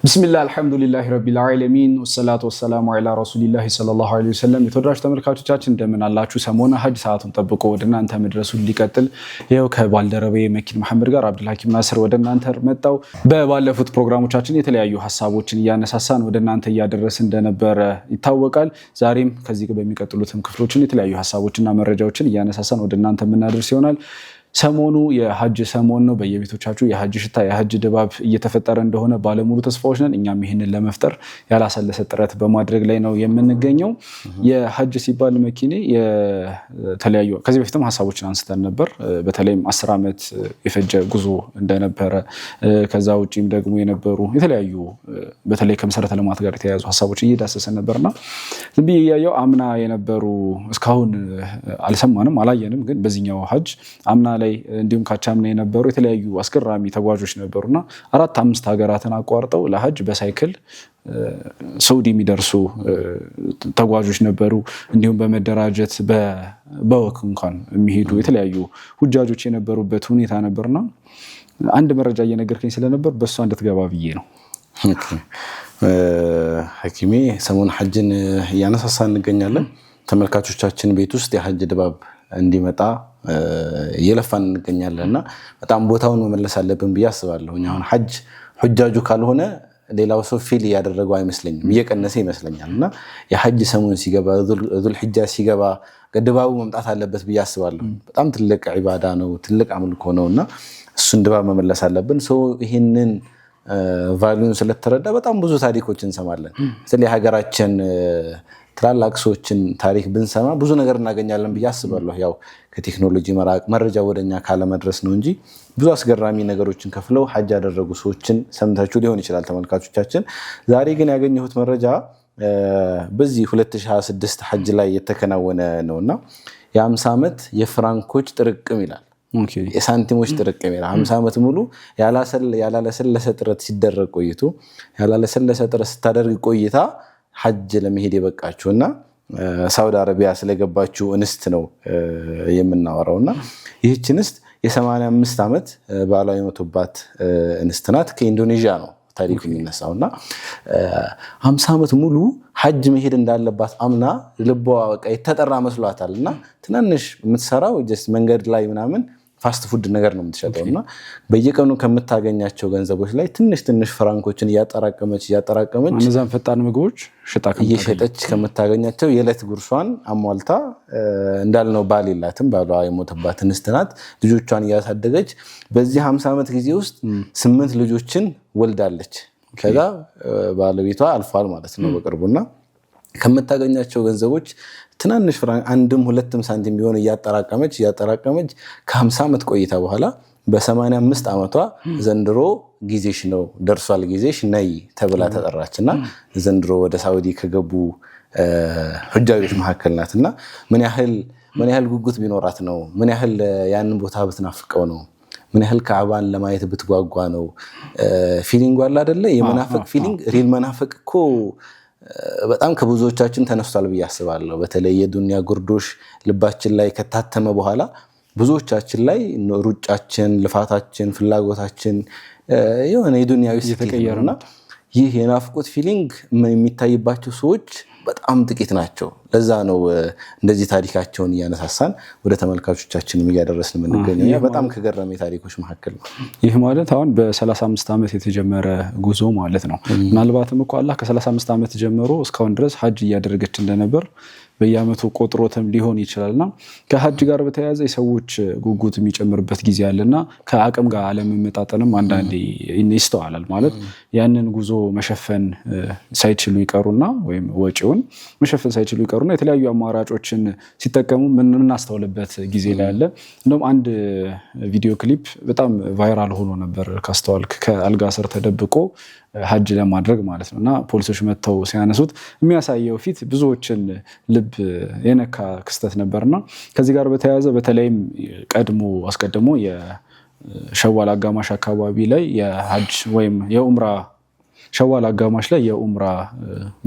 ቢስሚላህ አልሐምዱሊላሂ ረቢል ዓለሚን ወሰላቱ ወሰላሙ ዐላ ረሱሊላሂ ሰለላሁ ዐለይሂ ወሰለም። የተወዳጅ ተመልካቾቻችን እንደምን አላችሁ? ሰሞነ ሀጅ ሰዓቱን ጠብቆ ወደ እናንተ መድረሱን ሊቀጥል ይኸው ከባልደረባዬ መኪን መሐመድ ጋር አብዱልሐኪም ናስር ወደ እናንተ መጣው። በባለፉት ፕሮግራሞቻችን የተለያዩ ሀሳቦችን እያነሳሳን ወደ እናንተ እያደረስን እንደነበረ ይታወቃል። ዛሬም ከዚህ በሚቀጥሉትም ክፍሎችን የተለያዩ ሀሳቦችና መረጃዎችን እያነሳሳን ወደ እናንተ የምናደርስ ይሆናል። ሰሞኑ የሀጅ ሰሞን ነው። በየቤቶቻችሁ የሀጅ ሽታ የሀጅ ድባብ እየተፈጠረ እንደሆነ ባለሙሉ ተስፋዎች ነን። እኛም ይህንን ለመፍጠር ያላሰለሰ ጥረት በማድረግ ላይ ነው የምንገኘው። የሀጅ ሲባል መኪኔ የተለያዩ ከዚህ በፊትም ሀሳቦችን አንስተን ነበር። በተለይም 10 ዓመት የፈጀ ጉዞ እንደነበረ ከዛ ውጪም ደግሞ የነበሩ የተለያዩ በተለይ ከመሰረተ ልማት ጋር የተያያዙ ሀሳቦች እየዳሰሰን ነበርና ዝም ብዬ እያየሁ አምና የነበሩ እስካሁን አልሰማንም አላየንም፣ ግን በዚህኛው ሀጅ አምና ላይ እንዲሁም ካቻምና የነበሩ የተለያዩ አስገራሚ ተጓዦች ነበሩና 4-5 ሀገራትን አቋርጠው ለሀጅ በሳይክል ሳውዲ የሚደርሱ ተጓዦች ነበሩ። እንዲሁም በመደራጀት በወክ እንኳን የሚሄዱ የተለያዩ ሁጃጆች የነበሩበት ሁኔታ ነበርና አንድ መረጃ እየነገርከኝ ስለነበር በእሷ እንድትገባ ብዬ ነው። ሐኪሜ ሰሞኑን ሀጅን እያነሳሳን እንገኛለን። ተመልካቾቻችን ቤት ውስጥ የሀጅ ድባብ እንዲመጣ እየለፋን እንገኛለንና በጣም ቦታውን መመለስ አለብን ብዬ አስባለሁ። አሁን ሀጅ ሁጃጁ ካልሆነ ሌላው ሰው ፊል ያደረገው አይመስለኝም፣ እየቀነሰ ይመስለኛልና የሀጅ ሰሞን ሲገባ ዙል ሒጃ ሲገባ ድባቡ መምጣት አለበት ብዬ አስባለሁ። በጣም ትልቅ ዒባዳ ነው፣ ትልቅ አምልኮ ነውና እሱን ድባብ መመለስ አለብን። ሰው ይሄንን ቫልዩን ስለተረዳ በጣም ብዙ ታሪኮች እንሰማለን። ስለዚህ ሀገራችን ትላልቅ ሰዎችን ታሪክ ብንሰማ ብዙ ነገር እናገኛለን ብዬ አስባለሁ። ያው ከቴክኖሎጂ መራቅ መረጃ ወደኛ ካለመድረስ ነው እንጂ ብዙ አስገራሚ ነገሮችን ከፍለው ሀጅ ያደረጉ ሰዎችን ሰምታችሁ ሊሆን ይችላል ተመልካቾቻችን። ዛሬ ግን ያገኘሁት መረጃ በዚህ 2026 ሀጅ ላይ የተከናወነ ነውና የ50 ዓመት የፍራንኮች ጥርቅም ይላል። የሳንቲሞች ጥርቅም ይላል። 50 ዓመት ሙሉ ያላለሰለሰ ጥረት ሲደረግ ቆይቶ ያላለሰለሰ ጥረት ስታደርግ ቆይታ ሀጅ ለመሄድ የበቃችሁና ሳውዲ አረቢያ ስለገባችሁ እንስት ነው የምናወራውና ይህች እንስት የ85 ዓመት ባሏ የሞተባት እንስት ናት። ከኢንዶኔዥያ ነው ታሪኩ የሚነሳውና 50 ዓመት ሙሉ ሀጅ መሄድ እንዳለባት አምና ልቧ በቃ የተጠራ መስሏታልና ትናንሽ የምትሰራው ጀስት መንገድ ላይ ምናምን ፋስት ፉድ ነገር ነው የምትሸጠውና በየቀኑ ከምታገኛቸው ገንዘቦች ላይ ትንሽ ፍራንኮችን እያጠራቀመች እነዛን ፈጣን ምግቦች እየሸጠች ከምታገኛቸው የዕለት ጉርሷን አሟልታ እንዳልነው ባል የላትም፣ ባሏ የሞተባት እንስት ናት። ልጆቿን እያሳደገች በዚህ 50 ዓመት ጊዜ ውስጥ 8 ልጆችን ወልዳለች። ከዛ ባለቤቷ አልፏል ማለት ነው በቅርቡና ከምታገኛቸው ገንዘቦች ትናንሽ ፍራንክ 1-2 ሳንቲም ቢሆን እያጠራቀመች ከ50 ዓመት ቆይታ በኋላ በ85 ዓመቷ ዘንድሮ ጊዜሽ ነው ደርሷል፣ ጊዜሽ ነይ ተብላ ተጠራችና ዘንድሮ ወደ ሳውዲ ከገቡ ሁጃጆች መካከል ናትና ምን ያህል ጉጉት ቢኖራት ነው? ምን ያህል ያንን ቦታ ብትናፍቀው ነው? ምን ያህል ካዕባን ለማየት ብትጓጓ ነው? ፊሊንግ አለ አይደለ? የመናፈቅ ፊሊንግ ሪል መናፈቅ እኮ በጣም ከብዙዎቻችን ተነስቷል ብዬ አስባለሁ። በተለይ የዱንያ ጉርዶሽ ልባችን ላይ ከታተመ በኋላ ብዙዎቻችን ላይ ሩጫችን፣ ልፋታችን፣ ፍላጎታችን የሆነ የዱንያዊ ተቀየረና ይህ የናፍቆት ፊሊንግ የሚታይባቸው ሰዎች በጣም ጥቂት ናቸው። ለዛ ነው እንደዚህ ታሪካቸውን እያነሳሳን ወደ ተመልካቾቻችንም እያደረስን የምንገኘው። በጣም ከገረመ ታሪኮች መካከል ነው። ይህ ማለት አሁን በ35 ዓመት የተጀመረ ጉዞ ማለት ነው። ምናልባትም እኮ አላህ ከ35 ዓመት ጀምሮ እስካሁን ድረስ ሀጅ እያደረገች እንደነበር በየዓመቱ ቆጥሮትም ሊሆን ይችላልና ከሀጅ ጋር በተያያዘ የሰዎች ጉጉት የሚጨምርበት ጊዜ አለና ከአቅም ጋር አለመመጣጠንም አንዳንዴ ይስተዋላል። ማለት ያንን ጉዞ መሸፈን ሳይችሉ ይቀሩና ወይም ወጪውን መሸፈን ሳይችሉ ይቀሩና ሲሞክሩና የተለያዩ አማራጮችን ሲጠቀሙ የምናስተውልበት ጊዜ ላይ አለ። እንደውም አንድ ቪዲዮ ክሊፕ በጣም ቫይራል ሆኖ ነበር ካስተዋልክ፣ ከአልጋ ስር ተደብቆ ሀጅ ለማድረግ ማለት ነው እና ፖሊሶች መጥተው ሲያነሱት የሚያሳየው ፊት ብዙዎችን ልብ የነካ ክስተት ነበርና ከዚህ ጋር በተያያዘ በተለይም አስቀድሞ የሸዋል አጋማሽ አካባቢ ላይ የሀጅ ወይም የኡምራ ሸዋል አጋማሽ ላይ የኡምራ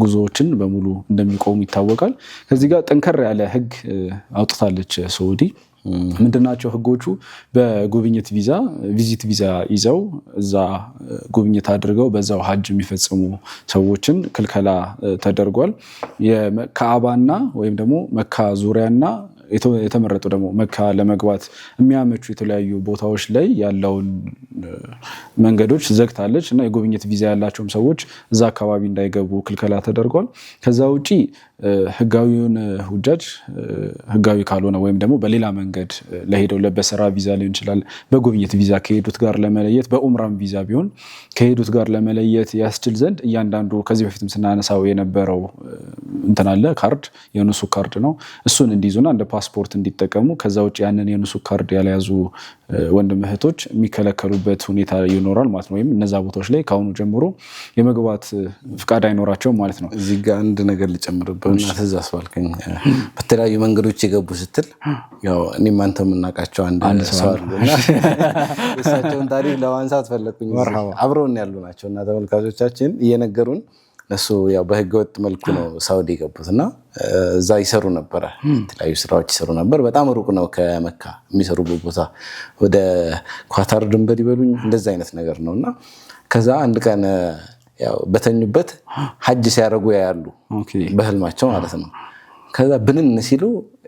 ጉዞዎችን በሙሉ እንደሚቆሙ ይታወቃል። ከዚህ ጋር ጠንከር ያለ ህግ አውጥታለች ሳዑዲ። ምንድናቸው ህጎቹ? በጉብኝት ቪዚት ቪዛ ይዘው እዛ ጉብኝት አድርገው በዛው ሀጅ የሚፈጽሙ ሰዎችን ክልከላ ተደርጓል። የካዕባና ወይም ደግሞ መካ ዙሪያና የተመረጡ ደግሞ መካ ለመግባት የሚያመቹ የተለያዩ ቦታዎች ላይ ያለውን መንገዶች ዘግታለች እና የጉብኝት ቪዛ ያላቸውም ሰዎች እዛ አካባቢ እንዳይገቡ ክልከላ ተደርጓል። ከዛ ውጪ ህጋዊውን ሁጃጅ ህጋዊ ካልሆነ ወይም ደግሞ በሌላ መንገድ ለሄደው በስራ ቪዛ ሊሆን ይችላል፣ በጉብኝት ቪዛ ከሄዱት ጋር ለመለየት፣ በኡምራም ቪዛ ቢሆን ከሄዱት ጋር ለመለየት ያስችል ዘንድ እያንዳንዱ ከዚህ በፊትም ስናነሳው የነበረው እንትን አለ ካርድ፣ የኑሱክ ካርድ ነው። እሱን እንዲይዙና እንደ ፓስፖርት እንዲጠቀሙ፣ ከዛ ውጭ ያንን የኑሱክ ካርድ ያልያዙ ወንድም እህቶች የሚከለከሉበት ሁኔታ ይኖራል ማለት ነው። ወይም እነዛ ቦታዎች ላይ ከአሁኑ ጀምሮ የመግባት ፍቃድ አይኖራቸውም ማለት ነው። እዚህ ጋር አንድ ነገር ልጨምርበትና ትዝ አስባልከኝ። በተለያዩ መንገዶች የገቡ ስትል ያው እኔም አንተ የምናውቃቸው አንድ ሰው አሉ እና እሳቸውን ታሪክ ለማንሳት ፈለግኩኝ። አብረውን ያሉ ናቸው እና ተመልካቾቻችን እየነገሩን እነሱ ያው በህገወጥ መልኩ ነው ሳውዲ የገቡት እና እዛ ይሰሩ ነበረ፣ የተለያዩ ስራዎች ይሰሩ ነበር። በጣም ሩቅ ነው ከመካ የሚሰሩበት ቦታ፣ ወደ ኳታር ድንበር ይበሉኝ እንደዛ አይነት ነገር ነው እና ከዛ አንድ ቀን ያው በተኙበት ሀጅ ሲያደርጉ ያያሉ በህልማቸው ማለት ነው። ከዛ ብንን ሲሉ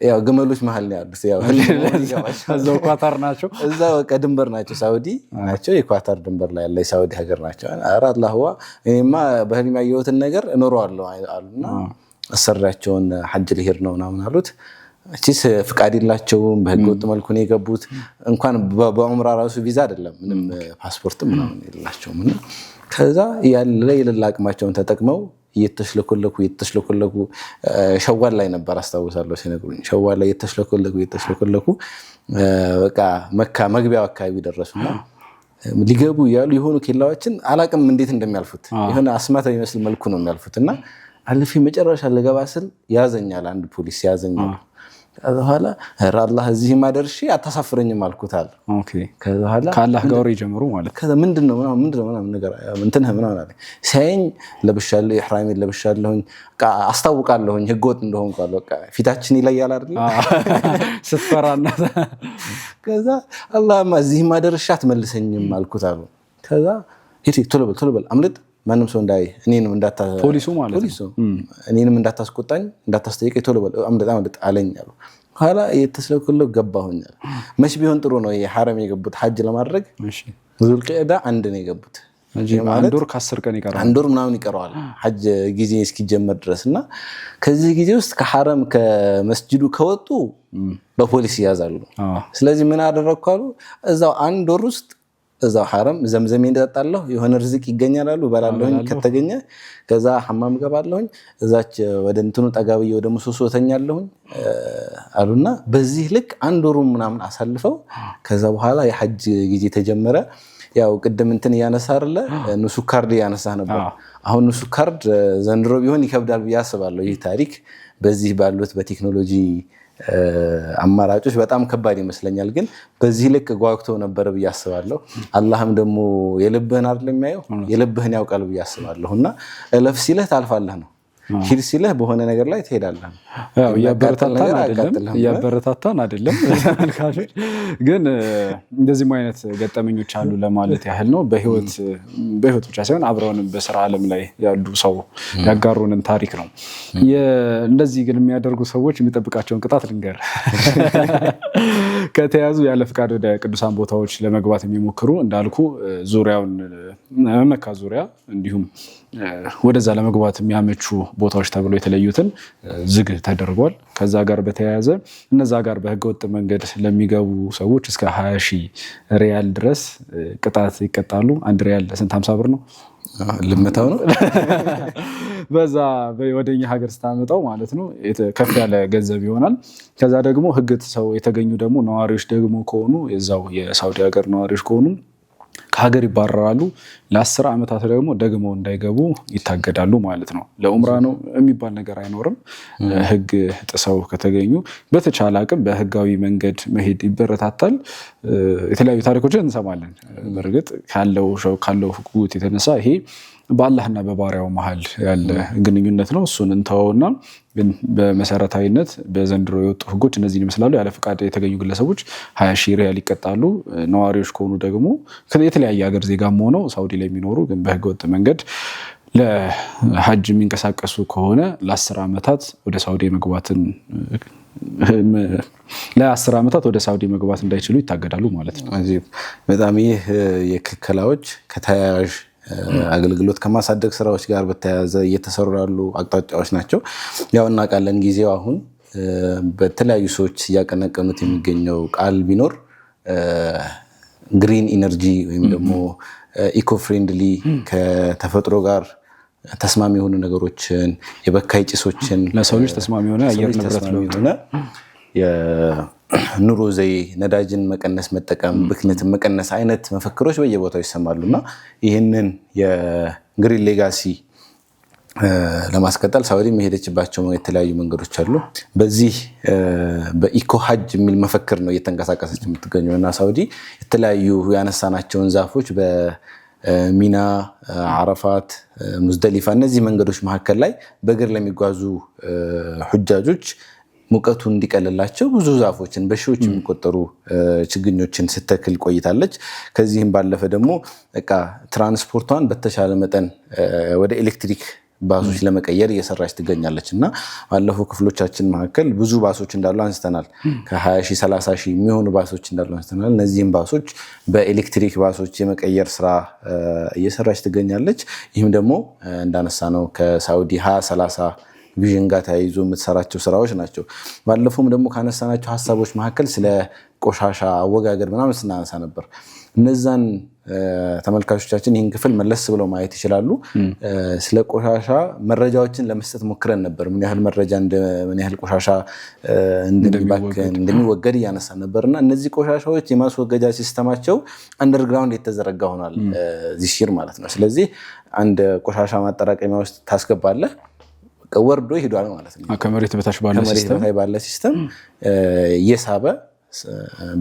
ያው ግመሎች መሀል ነው ያሉት። ያው እዛው ኳታር ናቸው፣ እዛው ድንበር ናቸው፣ ሳውዲ ናቸው፣ የኳታር ድንበር ላይ ያለ የሳውዲ ሀገር ናቸው። ኧረ አላህዋ እኔማ በህልም ያየሁትን ነገር እኖረዋለሁ አሉና አሰሪያቸውን ሀጅ ሊሄድ ነው ምናምን አሉት። እቺስ ፍቃድ የላቸውም፣ በህገወጥ መልኩ ነው የገቡት። እንኳን በኡምራ ራሱ ቪዛ አይደለም ምንም ፓስፖርትም ምናምን የላቸውም እና ከዛ ያለ የሌላ አቅማቸውን ተጠቅመው እየተሽለኮለኩ ሸዋል ላይ ነበር አስታውሳለሁ ሲነግሩኝ። ሸዋል ላይ እየተሽለኮለኩ በቃ መካ መግቢያው አካባቢ ደረሱና ሊገቡ እያሉ የሆኑ ኬላዎችን አላቅም እንዴት እንደሚያልፉት የሆነ አስማት የሚመስል መልኩ ነው የሚያልፉት እና አልፌ መጨረሻ ልገባ ስል ያዘኛል፣ አንድ ፖሊስ ያዘኛል። ከዛ በኋላ አላህ እዚህ ማደርሺ አታሳፍረኝም አልኩታል። ከዛ በኋላ ከአላህ ጋር ይጀምሩ ማለት ከዛ ምንድነው ነገር እንትን ምናምን አለ። ሲያየኝ ለብሻለሁ፣ ኢህራሜን ለብሻለሁኝ፣ አስታውቃለሁኝ ህገወጥ እንደሆንኩ አለ። በቃ ፊታችን ይለያል አይደል ስትፈራና። ከዛ አላህማ እዚህ ማደርሺ አትመልሰኝም አልኩታል። ከዛ ቶሎ በል አምልጥ፣ ማንም ሰው እንዳይ፣ እኔንም ፖሊሱ ማለት ነው እኔንም እንዳታስቆጣኝ እንዳታስጠይቀኝ፣ ቶሎ በል አምልጥ አለኝ አሉ። ኋላ የተስለኩለው ገባሁኛል። መች ቢሆን ጥሩ ነው የሐረም የገቡት ሐጅ ለማድረግ ዙልቂዕዳ 1 ነው የገቡት። አንድ ወር ከ10 ቀን ይቀራል፣ አንድ ወር ምናምን ይቀረዋል ሐጅ ጊዜ እስኪጀመር ድረስ እና ከዚህ ጊዜ ውስጥ ከሐረም ከመስጂዱ ከወጡ በፖሊስ ይያዛሉ። ስለዚህ ምን አደረግኩ አሉ፣ እዛው 1 ወር ውስጥ እዛው ሐረም ዘምዘም እንደጣጣለሁ፣ የሆነ ርዝቅ ይገኛላሉ በላለሁኝ ከተገኘ፣ ከዛ ሐማም ገባለሁኝ፣ እዛች ወደ እንትኑ ጠጋብዬ ወደ ምሰሶ ተኛለሁኝ አሉና በዚህ ልክ 1 ወሩ ምናምን አሳልፈው ከዛ በኋላ የሐጅ ጊዜ ተጀመረ። ያው ቅድም እንትን ያነሳ አይደለ ኑሱክ ካርድ ያነሳ ነበር። አሁን ኑሱክ ካርድ ዘንድሮ ቢሆን ይከብዳል ብዬ አስባለሁ። ይህ ታሪክ በዚህ ባሉት በቴክኖሎጂ አማራጮች በጣም ከባድ ይመስለኛል፣ ግን በዚህ ልክ ጓግተው ነበር ብዬ አስባለሁ። አላህም ደግሞ የልብህን አይደል የሚያየው፣ የልብህን ያውቃል ብዬ አስባለሁ እና እለፍ ሲልህ ታልፋለህ ነው፣ ሂድ ሲልህ በሆነ ነገር ላይ ትሄዳለህ። ያው እያበረታታን አይደለም ተመልካቾች፣ ግን እንደዚህም አይነት ገጠመኞች አሉ ለማለት ያህል ነው። በህይወት ብቻ ሳይሆን አብረውንም በስራ ዓለም ላይ ያሉ ሰው ያጋሩንን ታሪክ ነው። እንደዚህ ግን የሚያደርጉ ሰዎች የሚጠብቃቸውን ቅጣት ልንገር። ከተያዙ ያለ ፍቃድ ወደ ቅዱሳን ቦታዎች ለመግባት የሚሞክሩ እንዳልኩ ዙሪያውን መካ ዙሪያ እንዲሁም ወደዛ ለመግባት የሚያመቹ ቦታዎች ተብሎ የተለዩትን ዝግ ተደርጓል። ከዛ ጋር በተያያዘ እነዛ ጋር በህገወጥ መንገድ ለሚገቡ ሰዎች እስከ 20,000 ሪያል ድረስ ቅጣት ይቀጣሉ። አንድ ሪያል ስንት 50 ብር ነው? ልመታው ነው። በዛ ወደኛ ሀገር ስታመጣው ማለት ነው ከፍ ያለ ገንዘብ ይሆናል። ከዛ ደግሞ ህግ ጥሰው የተገኙ ደግሞ ነዋሪዎች ደግሞ ከሆኑ የዛው የሳውዲ ሀገር ነዋሪዎች ከሆኑ ከሀገር ይባረራሉ። ለ10 ዓመታት ደግሞ እንዳይገቡ ይታገዳሉ ማለት ነው። ለኡምራ ነው የሚባል ነገር አይኖርም። ህግ ጥሰው ከተገኙ በተቻለ አቅም በህጋዊ መንገድ መሄድ ይበረታታል። የተለያዩ ታሪኮችን እንሰማለን። በእርግጥ ካለው ህጉት የተነሳ ይሄ በአላህና በባሪያው መሀል ያለ ግንኙነት ነው። እሱን እንተወውና ግን በመሰረታዊነት በዘንድሮ የወጡ ህጎች እነዚህን ይመስላሉ። ያለ ፍቃድ የተገኙ ግለሰቦች 20,000 ሪያል ይቀጣሉ። ነዋሪዎች ከሆኑ ደግሞ የተለያየ ሀገር ዜጋም ሆነው ሳውዲ ላይ የሚኖሩ ግን በህገወጥ መንገድ ለሐጅ የሚንቀሳቀሱ ከሆነ ለ10 ዓመታት ወደ ሳውዲ መግባት እንዳይችሉ ይታገዳሉ ማለት ነው። በጣም ይህ የክልከላዎች ከተያያዥ አገልግሎት ከማሳደግ ስራዎች ጋር በተያያዘ እየተሰሩ ያሉ አቅጣጫዎች ናቸው። ያው እናውቃለን ጊዜው አሁን በተለያዩ ሰዎች እያቀነቀኑት የሚገኘው ቃል ቢኖር ግሪን ኢነርጂ ወይም ደግሞ ኢኮ ፍሬንድሊ ከተፈጥሮ ጋር ተስማሚ የሆኑ ነገሮችን የበካይ ጭሶችን ለሰው ልጅ ተስማሚ የሆነ አየር ንብረት ለውጥ ኑሮ ዘይ ነዳጅን መቀነስ መጠቀም ብክነትን መቀነስ አይነት መፈክሮች በየቦታው ይሰማሉና ይህንን የግሪን ሌጋሲ ለማስቀጠል ሳውዲ የሄደችባቸው የተለያዩ መንገዶች አሉ። በዚህ በኢኮ ሀጅ የሚል መፈክር ነው እየተንቀሳቀሰች የምትገኘው እና ሳውዲ የተለያዩ ያነሳናቸውን ዛፎች በሚና፣ አረፋት፣ ሙዝደሊፋ እነዚህ መንገዶች መካከል ላይ በእግር ለሚጓዙ ሁጃጆች ሙቀቱ እንዲቀልላቸው ብዙ ዛፎችን በሺዎች የሚቆጠሩ ችግኞችን ስተክል ቆይታለች። ከዚህም ባለፈ ደግሞ ትራንስፖርቷን በተሻለ መጠን ወደ ኤሌክትሪክ ባሶች ለመቀየር እየሰራች ትገኛለች እና ባለፈው ክፍሎቻችን መካከል ብዙ ባሶች እንዳሉ አንስተናል። ከ20,000 30,000 የሚሆኑ ባሶች እንዳሉ አንስተናል። እነዚህም ባሶች በኤሌክትሪክ ባሶች የመቀየር ስራ እየሰራች ትገኛለች። ይህም ደግሞ እንዳነሳ ነው ከሳውዲ 2030 ቪዥን ጋር ተያይዞ የምትሰራቸው ስራዎች ናቸው። ባለፈውም ደግሞ ካነሳናቸው ሀሳቦች መካከል ስለ ቆሻሻ አወጋገድ ምናምን ስናነሳ ነበር። እነዛን ተመልካቾቻችን ይህን ክፍል መለስ ብለው ማየት ይችላሉ። ስለ ቆሻሻ መረጃዎችን ለመስጠት ሞክረን ነበር። ምን ያህል መረጃ ምን ያህል ቆሻሻ እንደሚወገድ እያነሳ ነበር እና እነዚህ ቆሻሻዎች የማስወገጃ ሲስተማቸው አንደርግራውንድ የተዘረጋ ሆኗል ዚህ ሲር ማለት ነው። ስለዚህ አንድ ቆሻሻ ማጠራቀሚያ ውስጥ ታስገባለህ ወርዶ ይሄዳል ማለት ነው። ከመሬት በታች ባለ ሲስተም እየሳበ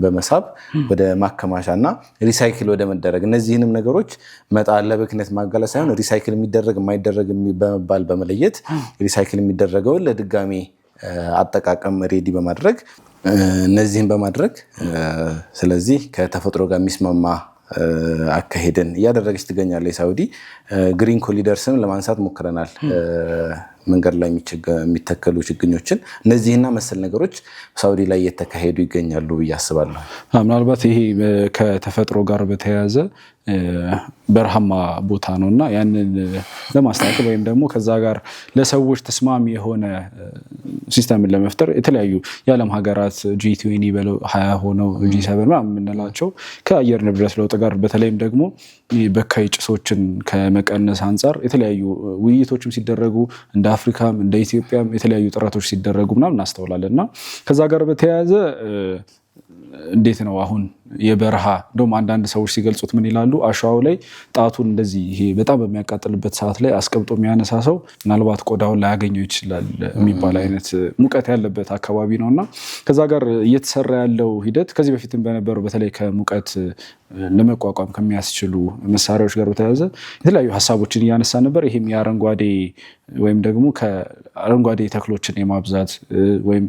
በመሳብ ወደ ማከማቻና ሪሳይክል ወደ መደረግ እነዚህንም ነገሮች መጣለ በክነት ማጋለጥ ሳይሆን ሪሳይክል የሚደረግ የማይደረግ በመባል በመለየት ሪሳይክል የሚደረገውን ለድጋሚ አጠቃቀም ሬዲ በማድረግ እነዚህን በማድረግ ስለዚህ ከተፈጥሮ ጋር የሚስማማ አካሄደን እያደረገች ትገኛለች ሳውዲ። ግሪን ኮሪደርስን ለማንሳት ሞክረናል። መንገድ ላይ የሚተከሉ ችግኞችን እነዚህና መሰል ነገሮች ሳውዲ ላይ እየተካሄዱ ይገኛሉ ብዬ አስባለሁ። ምናልባት ይሄ ከተፈጥሮ ጋር በተያያዘ በረሃማ ቦታ ነው እና ያንን ለማስተካከል ወይም ደግሞ ከዛ ጋር ለሰዎች ተስማሚ የሆነ ሲስተምን ለመፍጠር የተለያዩ የዓለም ሀገራት G20 በለው 20 ሆነው G7 የምንላቸው ከአየር ንብረት ለውጥ ጋር በተለይም ደግሞ በካይ ጭሶችን ከመቀነስ አንጻር የተለያዩ ውይይቶችም ሲደረጉ እንደ አፍሪካም እንደ ኢትዮጵያም የተለያዩ ጥረቶች ሲደረጉ ምናምን እናስተውላለን እና ከዛ ጋር በተያያዘ እንዴት ነው አሁን የበረሃ እንደውም አንዳንድ ሰዎች ሲገልጹት ምን ይላሉ? አሸዋው ላይ ጣቱን እንደዚህ ይሄ በጣም በሚያቃጥልበት ሰዓት ላይ አስቀምጦ የሚያነሳ ሰው ምናልባት ቆዳውን ላያገኘው ይችላል የሚባል አይነት ሙቀት ያለበት አካባቢ ነው እና ከዛ ጋር እየተሰራ ያለው ሂደት ከዚህ በፊትም በነበረው በተለይ ከሙቀት ለመቋቋም ከሚያስችሉ መሳሪያዎች ጋር በተያያዘ የተለያዩ ሀሳቦችን እያነሳ ነበር። ይሄም የአረንጓዴ ወይም ደግሞ ከአረንጓዴ ተክሎችን የማብዛት ወይም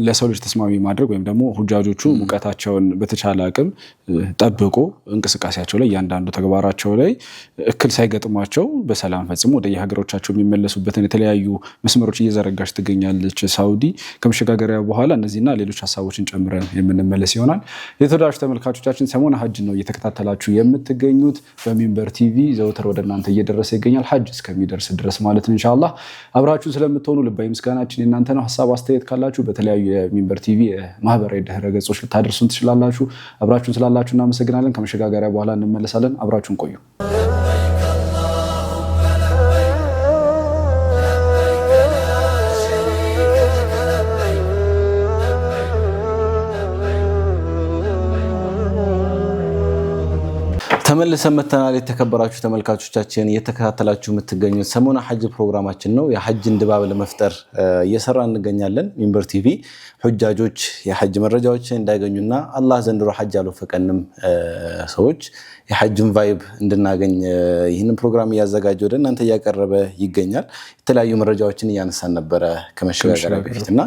ለሰው ልጅ ተስማሚ ማድረግ ወይም ደግሞ ሁጃጆቹ ሙቀታቸው ራሳቸውን በተቻለ አቅም ጠብቆ እንቅስቃሴያቸው ላይ እያንዳንዱ ተግባራቸው ላይ እክል ሳይገጥማቸው በሰላም ፈጽሞ ወደ የሀገሮቻቸው የሚመለሱበትን የተለያዩ መስመሮች እየዘረጋች ትገኛለች ሳውዲ። ከመሸጋገሪያ በኋላ እነዚህና ሌሎች ሀሳቦችን ጨምረን የምንመለስ ይሆናል። የተወዳጁ ተመልካቾቻችን ሰሞነ ሀጅ ነው እየተከታተላችሁ የምትገኙት። በሚንበር ቲቪ ዘውትር ወደ እናንተ እየደረሰ ይገኛል፣ ሀጅ እስከሚደርስ ድረስ ማለት ነው። ኢንሻአላህ አብራችሁን ስለምትሆኑ ልባዊ ምስጋናችን የእናንተ ነው። ሀሳብ አስተያየት ካላችሁ በተለያዩ የሚንበር ቲቪ ማህበራዊ ድህረ ገጾች ልታደርሱን ትችላላችሁ። አብራችሁን ስላላችሁ እናመሰግናለን። ከመሸጋገሪያ በኋላ እንመለሳለን። አብራችሁን ቆዩ። ተመልሰን መተናል። የተከበራችሁ ተመልካቾቻችን እየተከታተላችሁ የምትገኙት ሰሞነ ሐጅ ፕሮግራማችን ነው። የሐጅን ድባብ ለመፍጠር እየሰራ እንገኛለን። ሚንበር ቲቪ ሁጃጆች የሐጅ መረጃዎችን እንዳያገኙና አላህ ዘንድሮ ሐጅ አልወፈቀንም ሰዎች የሐጅን ቫይብ እንድናገኝ ይህንን ፕሮግራም እያዘጋጀ ወደ እናንተ እያቀረበ ይገኛል። የተለያዩ መረጃዎችን እያነሳን ነበረ ከመሸጋገሪያ በፊትና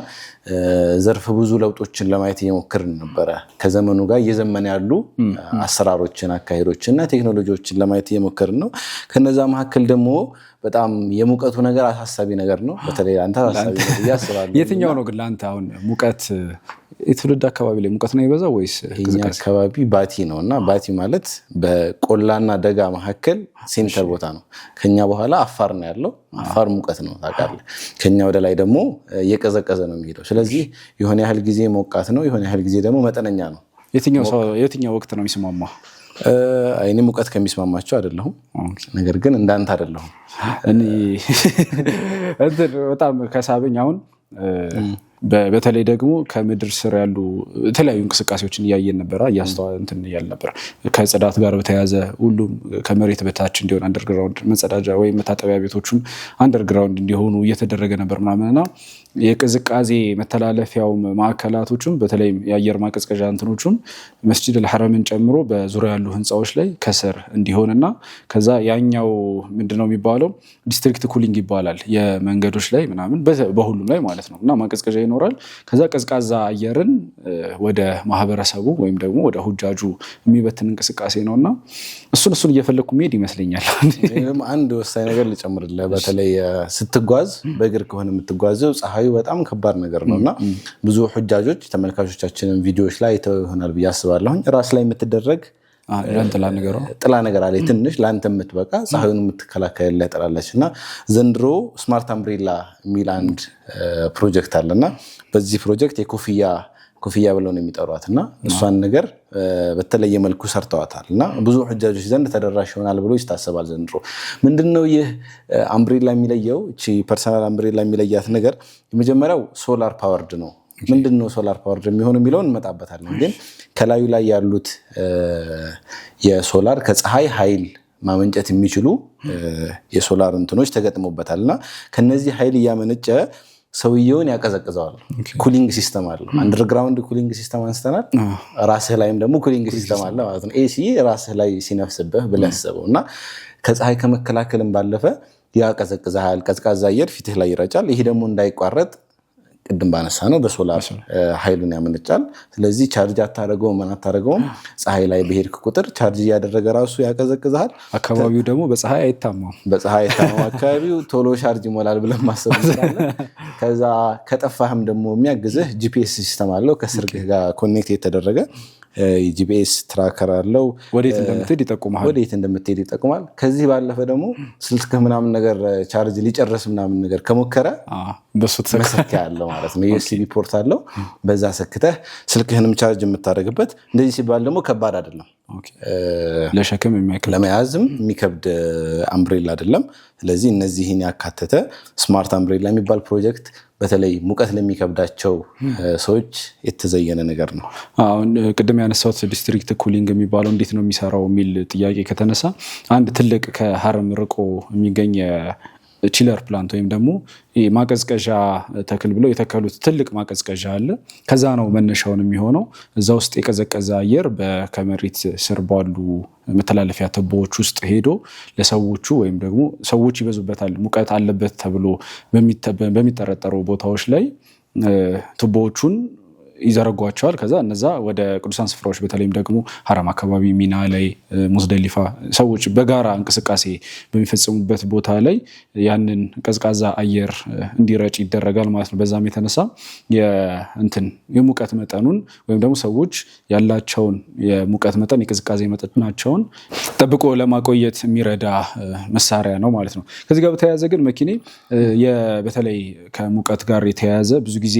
ዘርፍ ብዙ ለውጦችን ለማየት እየሞከርን ነበረ። ከዘመኑ ጋር እየዘመኑ ያሉ አሰራሮችን፣ አካሄዶችና ቴክኖሎጂዎችን ለማየት እየሞከርን ነው። ከነዛ መካከል ደግሞ በጣም የሙቀቱ ነገር አሳሳቢ ነገር ነው። በተለይ አንተ አሳሳቢ ነው ያስባሉ። የትኛው ነው ግን ለአንተ አሁን ሙቀት የትውልድ አካባቢ ላይ ሙቀት ነው ይበዛው ወይስ የኛ አካባቢ ባቲ ነውና ባቲ ማለት በቆላና ደጋ መካከል ሴንተር ቦታ ነው። ከኛ በኋላ አፋር ነው ያለው። አፋር ሙቀት ነው ታውቃለህ። ከኛ ወደ ላይ ደግሞ እየቀዘቀዘ ነው የሚሄደው። ስለዚህ የሆነ ያህል ጊዜ ሞቃት ነው፣ የሆነ ያህል ጊዜ ደግሞ መጠነኛ ነው። የትኛው ወቅት ነው የሚስማማ? እኔ ሙቀት ከሚስማማቸው አይደለሁም፣ ነገር ግን እንዳንተ አይደለሁም። እኔ በጣም ከሳበኝ አሁን በተለይ ደግሞ ከምድር ስር ያሉ የተለያዩ እንቅስቃሴዎችን እያየን ነበረ እንትን እያልን ነበር። ከጽዳት ጋር በተያያዘ ሁሉም ከመሬት በታች እንዲሆን አንደርግራውንድ መጸዳጃ ወይም መታጠቢያ ቤቶቹም አንደርግራውንድ እንዲሆኑ እየተደረገ ነበር ምናምንና የቅዝቃዜ መተላለፊያው ማዕከላቶቹም በተለይም የአየር ማቀዝቀዣ እንትኖቹም መስጂድ አልሐረምን ጨምሮ በዙሪያ ያሉ ህንፃዎች ላይ ከስር እንዲሆንና ከዛ ያኛው ምንድነው የሚባለው ዲስትሪክት ኩሊንግ ይባላል የመንገዶች ላይ ምናምን በሁሉም ላይ ማለት ነው እና ማቀዝቀዣ ይኖራል። ከዛ ቀዝቃዛ አየርን ወደ ማህበረሰቡ ወይም ደግሞ ወደ ሁጃጁ የሚበትን እንቅስቃሴ ነውና እሱን እየፈለኩ መሄድ ይመስለኛል። አንድ ወሳኝ ነገር ልጨምርልህ። በተለይ ስትጓዝ በእግር ከሆነ የምትጓዘው ፀሐዩ በጣም ከባድ ነገር ነውና ብዙ ሁጃጆች ተመልካቾቻችንን ቪዲዮዎች ላይ አይተው ይሆናል ብዬ አስባለሁ። ራስ ላይ የምትደረግ ጥላ ነገር አለ ትንሽ ለአንተ የምትበቃ ፀሐዩን የምትከላከል ጥላለች እና ዘንድሮ ስማርት አምብሬላ የሚል አንድ ፕሮጀክት አለና በዚህ ፕሮጀክት የኮፍያ ብለው ነው የሚጠሯት እና እሷን ነገር በተለየ መልኩ ሰርተዋታል እና ብዙ ሁጃጆች ዘንድ ተደራሽ ይሆናል ብሎ ይታሰባል። ዘንድሮ ምንድነው ይህ አምብሬላ የሚለየው? እቺ ፐርሰናል አምብሬላ የሚለያት ነገር የመጀመሪያው ሶላር ፓወርድ ነው። ምንድነው ሶላር ፓወርድ የሚሆነው የሚለውን እንመጣበታለን። ግን ከላዩ ላይ ያሉት የሶላር ከፀሐይ ኃይል ማመንጨት የሚችሉ የሶላር እንትኖች ተገጥሞበታልና ከነዚህ ኃይል እያመነጨ ሰውየውን ያቀዘቅዘዋል። ኩሊንግ ሲስተም አለው። አንደርግራውንድ ኩሊንግ ሲስተም አንስተናል። ራስህ ላይም ደግሞ ኩሊንግ ሲስተም አለ ማለት ነው። ኤሲ ራስህ ላይ ሲነፍስብህ ብለህ አስበው እና ከፀሐይ ከመከላከልም ባለፈ ያቀዘቅዛል። ቀዝቃዛ አየር ፊትህ ላይ ይረጫል። ይሄ ደግሞ እንዳይቋረጥ ቅድም ባነሳ ነው በሶላር ኃይሉን ያመነጫል። ስለዚህ ቻርጅ አታደርገውም አታደርገውም። ፀሐይ ላይ በሄድክ ቁጥር ቻርጅ እያደረገ ራሱ ያቀዘቅዛል። አካባቢው ደግሞ በፀሐይ አይታማም። አካባቢው ቶሎ ቻርጅ ይሞላል ብለን ማሰብ እንችላለን። ከዛ ከጠፋህም ደግሞ የሚያግዝህ ጂፒኤስ ሲስተም አለው ከስልክ ጋር ኮኔክት የተደረገ ጂፒኤስ ትራከር አለው። ወዴት እንደምትሄድ ይጠቁማል። ከዚህ ባለፈ ደግሞ ስልክህ ምናምን ነገር ቻርጅ ሊጨርስ ምናምን ነገር ከሞከረ መሰኪያ አለው ማለት ነው። ዩኤስቢ ፖርት አለው። በዛ ሰክተህ ስልክህንም ቻርጅ የምታደርግበት። እንደዚህ ሲባል ደግሞ ከባድ አይደለም፣ ለሸክም ለመያዝም የሚከብድ አምብሬላ አይደለም። ስለዚህ እነዚህን ያካተተ ስማርት አምብሬላ የሚባል ፕሮጀክት በተለይ ሙቀት ለሚከብዳቸው ሰዎች የተዘየነ ነገር ነው። አሁን ቅድም ያነሳሁት ዲስትሪክት ኩሊንግ የሚባለው እንዴት ነው የሚሰራው የሚል ጥያቄ ከተነሳ አንድ ትልቅ ከሀረም ርቆ የሚገኝ ቺለር ፕላንት ወይም ደግሞ ማቀዝቀዣ ተክል ብለው የተከሉት ትልቅ ማቀዝቀዣ አለ። ከዛ ነው መነሻውን የሚሆነው። እዛ ውስጥ የቀዘቀዘ አየር ከመሬት ስር ባሉ መተላለፊያ ቱቦዎች ውስጥ ሄዶ ለሰዎቹ ወይም ደግሞ ሰዎች ይበዙበታል ሙቀት አለበት ተብሎ በሚጠረጠሩ ቦታዎች ላይ ቱቦዎቹን ይዘረጓቸዋል። ከዛ እነዛ ወደ ቅዱሳን ስፍራዎች በተለይም ደግሞ ሐረም አካባቢ፣ ሚና ላይ፣ ሙዝደሊፋ ሰዎች በጋራ እንቅስቃሴ በሚፈጽሙበት ቦታ ላይ ያንን ቀዝቃዛ አየር እንዲረጭ ይደረጋል ማለት ነው። በዛም የተነሳ የሙቀት መጠኑን ወይም ደግሞ ሰዎች ያላቸውን የሙቀት መጠን የቅዝቃዜ መጠናቸውን ጠብቆ ለማቆየት የሚረዳ መሳሪያ ነው ማለት ነው። ከዚህ ጋር በተያያዘ ግን መኪኔ በተለይ ከሙቀት ጋር የተያያዘ ብዙ ጊዜ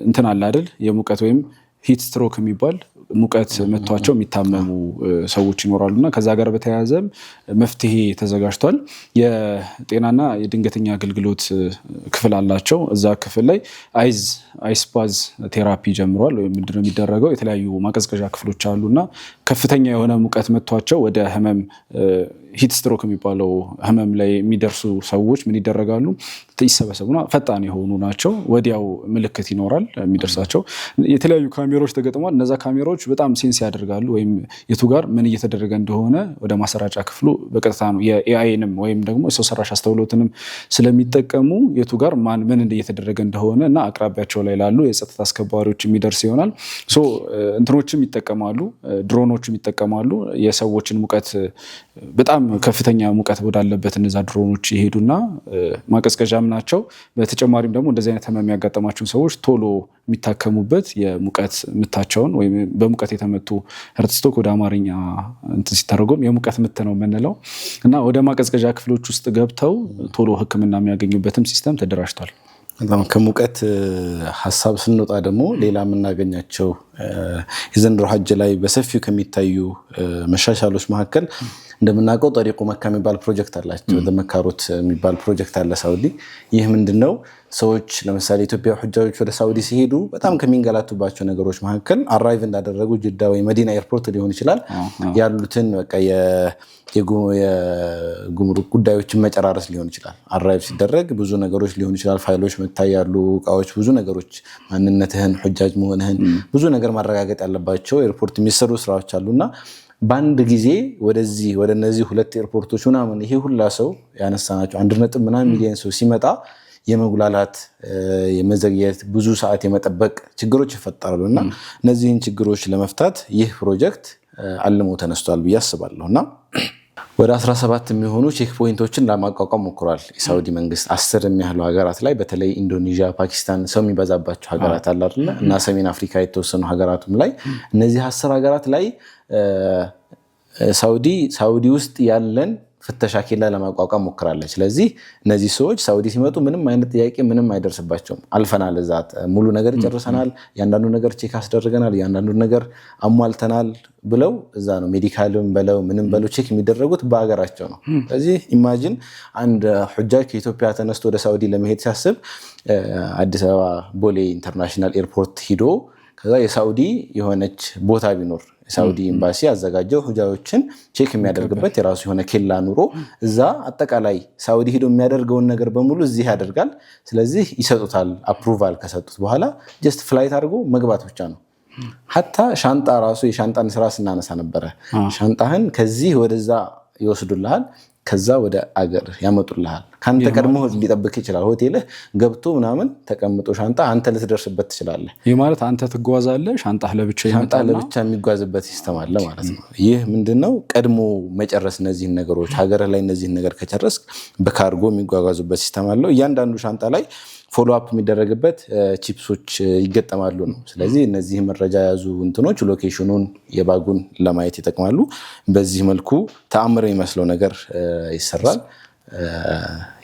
እንትን አለ አይደል? የሙቀት ወይም ሂት ስትሮክ የሚባል ሙቀት መቷቸው የሚታመሙ ሰዎች ይኖራሉ እና ከዛ ጋር በተያያዘም መፍትሄ ተዘጋጅቷል። የጤናና የድንገተኛ አገልግሎት ክፍል አላቸው። እዛ ክፍል ላይ አይስፓዝ ቴራፒ ጀምሯል። ወይም ምንድነው የሚደረገው? የተለያዩ ማቀዝቀዣ ክፍሎች አሉ እና ከፍተኛ የሆነ ሙቀት መቷቸው ወደ ህመም ሂት ስትሮክ የሚባለው ህመም ላይ የሚደርሱ ሰዎች ምን ይደረጋሉ? ይሰበሰቡና ፈጣን የሆኑ ናቸው። ወዲያው ምልክት ይኖራል የሚደርሳቸው። የተለያዩ ካሜራዎች ተገጥሟል። እነዛ ካሜራዎች በጣም ሴንስ ያደርጋሉ። ወይም የቱ ጋር ምን እየተደረገ እንደሆነ ወደ ማሰራጫ ክፍሉ በቀጥታ ነው የኤአይንም ወይም ደግሞ የሰው ሰራሽ አስተውሎትንም ስለሚጠቀሙ የቱ ጋር ምን እየተደረገ እንደሆነ እና አቅራቢያቸው ላይ ላሉ የጸጥታ አስከባሪዎች የሚደርስ ይሆናል። እንትኖችም ይጠቀማሉ፣ ድሮኖችም ይጠቀማሉ። የሰዎችን ሙቀት በጣም ከፍተኛ ሙቀት ወዳለበት እነዛ ድሮኖች ይሄዱና ማቀዝቀዣም ናቸው። በተጨማሪም ደግሞ እንደዚህ አይነት ህመም የሚያጋጥማቸውን ሰዎች ቶሎ የሚታከሙበት የሙቀት ምታቸውን ወይም በሙቀት የተመቱ ሄርትስቶክ ወደ አማርኛ እንትን ሲተረጎም የሙቀት ምት ነው የምንለው እና ወደ ማቀዝቀዣ ክፍሎች ውስጥ ገብተው ቶሎ ሕክምና የሚያገኙበትም ሲስተም ተደራጅቷል። ከሙቀት ሀሳብ ስንወጣ ደግሞ ሌላ የምናገኛቸው የዘንድሮ ሐጅ ላይ በሰፊው ከሚታዩ መሻሻሎች መካከል እንደምናውቀው ጠሪቁ መካ የሚባል ፕሮጀክት አላቸው። መካሮት የሚባል ፕሮጀክት አለ ሳውዲ። ይህ ምንድነው? ሰዎች ለምሳሌ ኢትዮጵያ ሁጃጆች ወደ ሳውዲ ሲሄዱ በጣም ከሚንገላቱባቸው ነገሮች መካከል አራይቭ እንዳደረጉ ጅዳ ወይ መዲና ኤርፖርት ሊሆን ይችላል ያሉትን በቃ የጉምሩክ ጉዳዮችን መጨራረስ ሊሆን ይችላል። አራይቭ ሲደረግ ብዙ ነገሮች ሊሆን ይችላል። ፋይሎች መታያሉ፣ እቃዎች፣ ብዙ ነገሮች ማንነትህን፣ ሁጃጅ መሆንህን ብዙ ነገር ማረጋገጥ ያለባቸው ኤርፖርት የሚሰሩ ስራዎች አሉና በአንድ ጊዜ ወደ እነዚህ ሁለት ኤርፖርቶች ምናምን ይሄ ሁላ ሰው ያነሳናቸው 1.1 ሚሊዮን ሰው ሲመጣ የመጉላላት የመዘግየት ብዙ ሰዓት የመጠበቅ ችግሮች ይፈጠራሉ እና እነዚህን ችግሮች ለመፍታት ይህ ፕሮጀክት አልሞ ተነስቷል ብዬ አስባለሁና ወደ 17 የሚሆኑ ቼክ ፖይንቶችን ለማቋቋም ሞክሯል የሳውዲ መንግስት። 10 የሚያህሉ ሀገራት ላይ በተለይ ኢንዶኔዥያ፣ ፓኪስታን ሰው የሚበዛባቸው ሀገራት አለ አይደል እና ሰሜን አፍሪካ የተወሰኑ ሀገራቱም ላይ እነዚህ 10 ሀገራት ላይ ሳውዲ ውስጥ ያለን ፍተሻ ኬላ ለማቋቋም ሞክራለች። ስለዚህ እነዚህ ሰዎች ሳውዲ ሲመጡ ምንም አይነት ጥያቄ ምንም አይደርስባቸውም። አልፈናል፣ እዛ ሙሉ ነገር ጨርሰናል፣ ያንዳንዱ ነገር ቼክ አስደርገናል፣ ያንዳንዱ ነገር አሟልተናል ብለው እዛ ነው ሜዲካልም በለው ምንም በለው ቼክ የሚደረጉት በአገራቸው ነው። ስለዚህ ኢማጂን አንድ ሁጃጅ ከኢትዮጵያ ተነስቶ ወደ ሳውዲ ለመሄድ ሲያስብ አዲስ አበባ ቦሌ ኢንተርናሽናል ኤርፖርት ሂዶ ከዛ የሳውዲ የሆነች ቦታ ቢኖር የሳውዲ ኤምባሲ ያዘጋጀው ሁጃጆችን ቼክ የሚያደርግበት የራሱ የሆነ ኬላ ኑሮ እዛ አጠቃላይ ሳውዲ ሄዶ የሚያደርገውን ነገር በሙሉ እዚህ ያደርጋል። ስለዚህ ይሰጡታል። አፕሩቫል ከሰጡት በኋላ ጀስት ፍላይት አድርጎ መግባት ብቻ ነው። ሀታ ሻንጣ ራሱ የሻንጣን ስራ ስናነሳ ነበረ። ሻንጣህን ከዚህ ወደዛ ይወስዱልሃል፣ ከዛ ወደ አገር ያመጡልሃል። ካንተ ቀድሞ ሊጠብቅ ይችላል። ሆቴልህ ገብቶ ምናምን ተቀምጦ ሻንጣ አንተ ልትደርስበት ትችላለህ። ይህ ማለት አንተ ትጓዛለህ፣ ሻንጣህ ለብቻ የሚጓዝበት ሲስተም አለ ማለት ነው። ይህ ምንድነው? ቀድሞ መጨረስ እነዚህን ነገሮች ሀገርህ ላይ እነዚህን ነገር ከጨረስ በካርጎ የሚጓጓዙበት ሲስተም አለው። እያንዳንዱ ሻንጣ ላይ ፎሎ አፕ የሚደረግበት ቺፕሶች ይገጠማሉ ነው። ስለዚህ እነዚህ መረጃ የያዙ እንትኖች ሎኬሽኑን የባጉን ለማየት ይጠቅማሉ። በዚህ መልኩ ተአምር የሚመስለው ነገር ይሰራል፣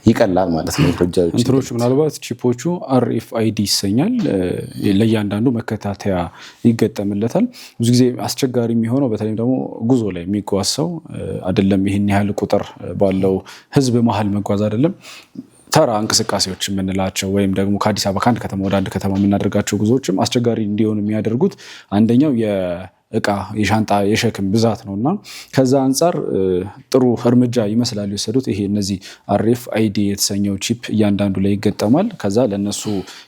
ይቀላል ማለት ነው። እንትኖቹ ምናልባት ቺፖቹ RFID ይሰኛል። ለእያንዳንዱ መከታተያ ይገጠምለታል። ብዙ ጊዜ አስቸጋሪ የሚሆነው በተለይም ደግሞ ጉዞ ላይ የሚጓዝ ሰው አይደለም፣ ይህን ያህል ቁጥር ባለው ህዝብ መሀል መጓዝ አይደለም ተራ እንቅስቃሴዎች የምንላቸው ወይም ደግሞ ከአዲስ አበባ ከአንድ ከተማ ወደ አንድ ከተማ የምናደርጋቸው ጉዞዎችም አስቸጋሪ እንዲሆኑ የሚያደርጉት አንደኛው የእቃ የሻንጣ የሸክም ብዛት ነው እና ከዛ አንጻር ጥሩ እርምጃ ይመስላል የወሰዱት። ይሄ እነዚህ RFID የተሰኘው ቺፕ እያንዳንዱ ላይ ይገጠማል። ከዛ ለነሱ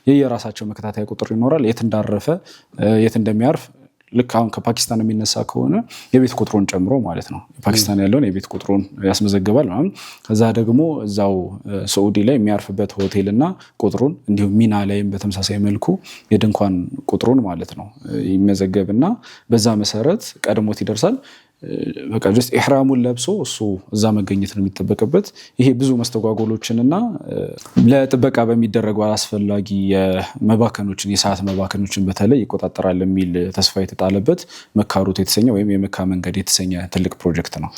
የየራሳቸው መከታተያ ቁጥር ይኖራል። የት እንዳረፈ የት እንደሚያርፍ ልክ አሁን ከፓኪስታን የሚነሳ ከሆነ የቤት ቁጥሩን ጨምሮ ማለት ነው ፓኪስታን ያለውን የቤት ቁጥሩን ያስመዘግባል ማለት ከዛ ደግሞ እዛው ሳዑዲ ላይ የሚያርፍበት ሆቴልና ቁጥሩን እንዲሁም ሚና ላይም በተመሳሳይ መልኩ የድንኳን ቁጥሩን ማለት ነው ይመዘገብና በዛ መሰረት ቀድሞት ይደርሳል በቃ just ኢህራሙን ለብሶ እሱ እዛ መገኘት ነው የሚጠበቅበት ይሄ ብዙ መስተጓጎሎችንና ለጥበቃ በሚደረገው አስፈላጊ የመባከኖችን የሰዓት መባከኖችን በተለይ ይቆጣጠራል የሚል ተስፋ የተጣለበት መካሩት የተሰኘ ወይም የመካ መንገድ የተሰኘ ትልቅ ፕሮጀክት ነው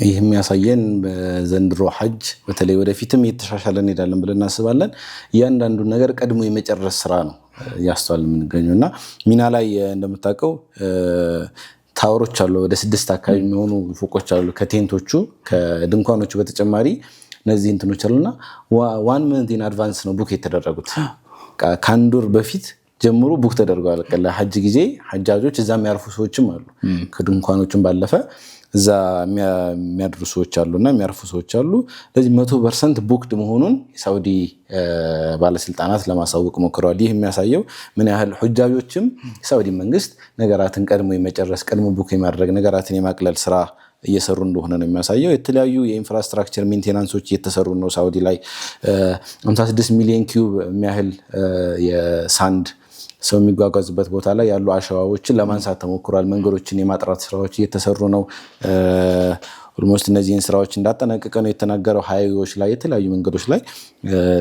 ይሄ የሚያሳየን በዘንድሮ ሐጅ በተለይ ወደፊትም እየተሻሻለ እንሄዳለን ብለን እናስባለን እያንዳንዱ ነገር ቀድሞ የመጨረስ ስራ ነው ያስተዋል የምንገኘውና ሚና ላይ እንደምታውቀው ታወሮች አሉ ወደ 6 አካባቢ የሚሆኑ ፎቆች አሉ ከቴንቶቹ ከድንኳኖቹ በተጨማሪ እነዚህ እንትኖች አሉና 1 month in advance ነው ቡክ የተደረጉት ካንዶር በፊት ጀምሮ ቡክ ተደርጓል ለሐጅ ጊዜ ሐጃጆች እዛ የሚያርፉ ሰዎችም አሉ ከድንኳኖቹም ባለፈ እዛ የሚያድሩ ሰዎች አሉና የሚያርፉ ሰዎች አሉ ለዚህ 100% ቡክድ መሆኑን ሳውዲ ባለስልጣናት ለማሳወቅ ሞክረዋል ይህ የሚያሳየው ምን ያህል ሐጃጆችም ሳውዲ መንግስት ነገራትን ቀድሞ የመጨረስ ቀድሞ ቡክ የማድረግ ነገራትን የማቅለል ስራ እየሰሩ እንደሆነ ነው የሚያሳየው የተለያዩ የኢንፍራስትራክቸር ሜንቴናንሶች እየተሰሩ ነው ሳውዲ ላይ 56 ሚሊዮን ኪዩብ የሚያህል የሳንድ ሰው የሚጓጓዝበት ቦታ ላይ ያሉ አሸዋዎችን ለማንሳት ተሞክሯል መንገዶችን የማጥራት ስራዎች እየተሰሩ ነው ኦልሞስት እነዚህን ስራዎች እንዳጠናቀቀ ነው የተናገረው ሃይዌዎች ላይ የተለያዩ መንገዶች ላይ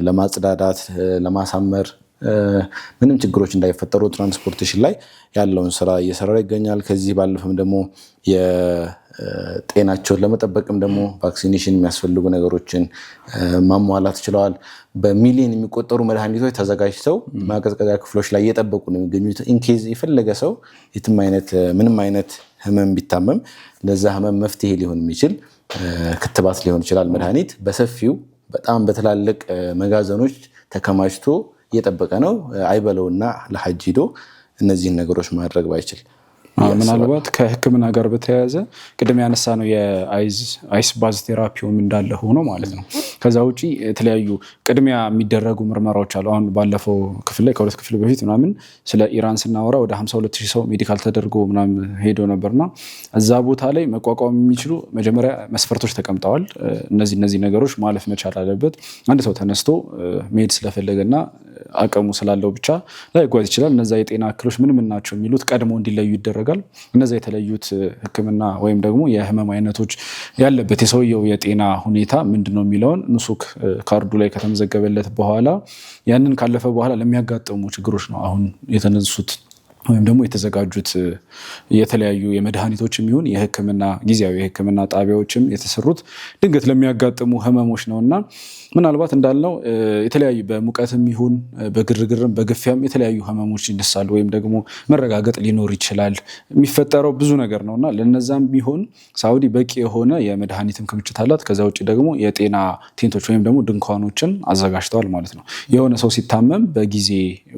ለማጽዳዳት ለማሳመር ምንም ችግሮች እንዳይፈጠሩ ትራንስፖርቴሽን ላይ ያለውን ስራ እየሰራ ይገኛል ከዚህ ባለፈም ደግሞ የጤናቸውን ለመጠበቅም ደግሞ ቫክሲኔሽን የሚያስፈልጉ ነገሮችን ማሟላት ይችላል በሚሊዮን የሚቆጠሩ መድኃኒቶች ተዘጋጅተው ማቀዝቀዣ ክፍሎች ላይ እየጠበቁ ነው የሚገኙት ኢንኬዝ የፈለገ ሰው ምንም አይነት ህመም ቢታመም ለዛ ህመም መፍትሄ ሊሆን የሚችል ክትባት ሊሆን ይችላል መድኃኒት በሰፊው በጣም በትላልቅ መጋዘኖች ተከማችቶ እየጠበቀ ነው አይበለውና ለሐጅ ሄዶ እነዚህን ነገሮች ማድረግ ባይችል ምናልባት ከህክምና ጋር በተያያዘ ቅድም ያነሳ ነው የአይስ ባዝ ቴራፒውም እንዳለ ሆኖ ማለት ነው ከዛ ውጪ የተለያዩ ቅድሚያ የሚደረጉ ምርመራዎች አሉ አሁን ባለፈው ክፍል ላይ ከሁለት ክፍል በፊት ምናምን ስለ ኢራን ስናወራ ወደ 52000 ሰው ሜዲካል ተደርጎ ምናምን ሄዶ ነበርና እዛ ቦታ ላይ መቋቋም የሚችሉ መጀመሪያ መስፈርቶች ተቀምጠዋል እነዚህ ነገሮች ማለፍ መቻል አለበት አንድ ሰው ተነስቶ መሄድ ስለፈለገና አቅሙ ስላለው ብቻ ላይጓዝ ይችላል እነዛ የጤና እክሎች ምን ናቸው የሚሉት ቀድሞ እንዲለዩ ይደረጋል እነዛ የተለዩት ህክምና ወይም ደግሞ የህመም አይነቶች ያለበት የሰውየው የጤና ሁኔታ ምንድነው የሚለውን ንሱክ ካርዱ ላይ ከተመዘገበለት በኋላ ያንን ካለፈ በኋላ ለሚያጋጥሙ ችግሮች ነው አሁን የተነሱት ወይም ደግሞ የተዘጋጁት የተለያዩ የመድኃኒቶችም ይሁን የህክምና ጊዜያዊ የህክምና ጣቢያዎችም የተሰሩት ድንገት ለሚያጋጥሙ ህመሞች ነውና ምናልባት እንዳልነው የተለያዩ በሙቀትም ይሁን በግርግርም በግፊያም የተለያዩ ህመሞች ይነሳሉ ወይም ደግሞ መረጋገጥ ሊኖር ይችላል የሚፈጠረው ብዙ ነገር ነውና ለነዛም ቢሆን ሳውዲ በቂ የሆነ የመድኃኒትም ክምችት አላት ከዛ ውጪ ደግሞ የጤና ቴንቶች ወይም ደግሞ ድንኳኖችን አዘጋጅተዋል ማለት ነው የሆነ ሰው ሲታመም በጊዜ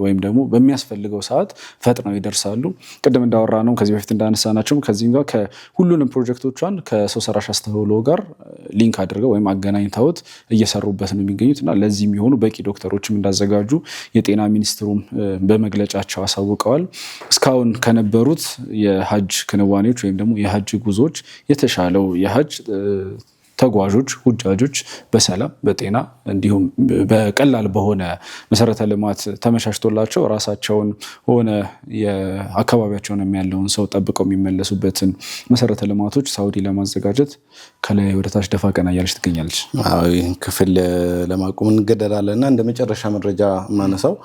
ወይም ደግሞ በሚያስፈልገው ሰዓት ፈጥነው ይደርሳሉ ቅድም እንዳወራ ነው ከዚህ በፊት እንዳነሳናቸው ከዚህም ጋር ከሁሉንም ፕሮጀክቶቿን ከሰው ሰራሽ አስተውሎት ጋር ሊንክ አድርገው ወይም አገናኝተውት እየሰሩበት ነው የሚገኙትና ለዚህ የሚሆኑ በቂ ዶክተሮችም እንዳዘጋጁ የጤና ሚኒስትሩም በመግለጫቸው አሳውቀዋል እስካሁን ከነበሩት የሐጅ ክንዋኔዎች ወይም ደግሞ የሐጅ ጉዞዎች የተሻለው የሐጅ ተጓዦች ሁጃጆች በሰላም በጤና እንዲሁም በቀላል በሆነ መሰረተ ልማት ተመሻሽቶላቸው ራሳቸውን ሆነ የአካባቢያቸውን የሚያለውን ሰው ጠብቀው የሚመለሱበትን መሰረተ ልማቶች ሳውዲ ለማዘጋጀት ከላይ ወደ ታች ደፋ ቀና እያለች ትገኛለች ይህን ክፍል ለማቆም እንገደዳለንና እንደ መጨረሻ መረጃ ማነሳው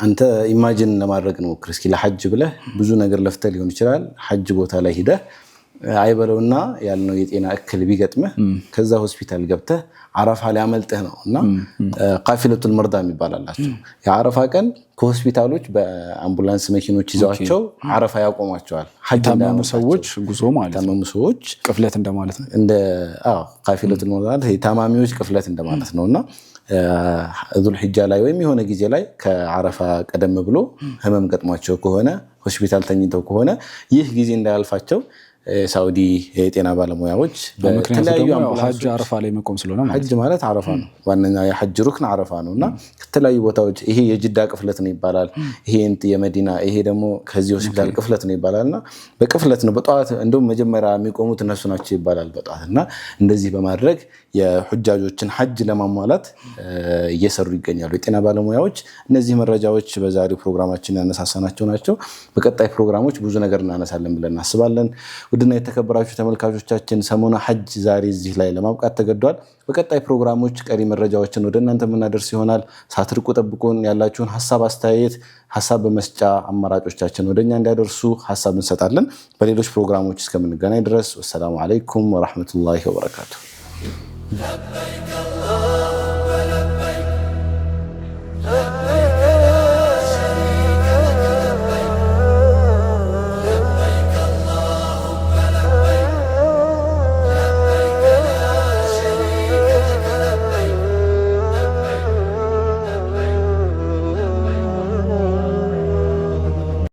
አንተ ኢማጂን ለማድረግ ነው እስኪ ለሐጅ ብለህ ብዙ ነገር ለፍተህ ሊሆን ይችላል ሐጅ ቦታ ላይ ሄደህ አይበለውና ያልነው የጤና እክል ቢገጥምህ ከዛ ሆስፒታል ገብተህ አረፋ ሊያመልጥህ ነውና ቃፊለቱል መርዳ የሚባላላችሁ የአረፋ ቀን ከሆስፒታሎች በአምቡላንስ መኪኖች ይዘዋቸው አረፋ ያቆማቸዋል ታመሙ ሰዎች ጉዞ ማለት ታመሙ ሰዎች ቅፍለት እንደማለት ነው ቃፊለቱል መርዳ የታማሚዎች ቅፍለት እንደማለት ነውና ዙል ሒጃ ላይ ወይም የሆነ ጊዜ ላይ ከአረፋ ቀደም ብሎ ህመም ገጥሟቸው ከሆነ ሆስፒታል ተኝተው ከሆነ ይህ ጊዜ እንዳያልፋቸው ሳውዲ የጤና ባለሙያዎች በተለያዩ ሐጅ አረፋ ላይ መቆም ስለሆነ ሐጅ ማለት አረፋ ነው ዋናኛ የሐጅ ሩክን አረፋ ነውና ከተለያዩ ቦታዎች ይሄ የጅዳ ቅፍለት ነው ይባላል ይሄ የመዲና ይሄ ደግሞ ከዚህ ሆስፒታል ቅፍለት ነው ይባላልና በቅፍለት ነው በጧት እንደውም መጀመሪያ የሚቆሙት እነሱ ናቸው ይባላል በጧትና እንደዚህ በማድረግ የሁጃጆችን ሐጅ ለማሟላት እየሰሩ ይገኛሉ የጤና ባለሙያዎች እነዚህ መረጃዎች በዛሬው ፕሮግራማችን ያነሳሳናቸው ናቸው በቀጣይ ፕሮግራሞች ብዙ ነገር እናነሳለን ብለን እናስባለን ውድና የተከበራችሁ ተመልካቾቻችን ሰሞኑ ሐጅ ዛሬ እዚህ ላይ ለማብቃት ተገዷል በቀጣይ ፕሮግራሞች ቀሪ መረጃዎችን ወደ እናንተ የምናደርስ ይሆናል ሳትርቁ ጠብቁን ያላችሁን ሐሳብ አስተያየት ሐሳብ በመስጫ አማራጮቻችን ወደኛ እንዲያደርሱ ሐሳብ እንሰጣለን በሌሎች ፕሮግራሞች እስከምንገናኝ ድረስ ወሰላሙ አለይኩም ወራህመቱላሂ ወበረካቱ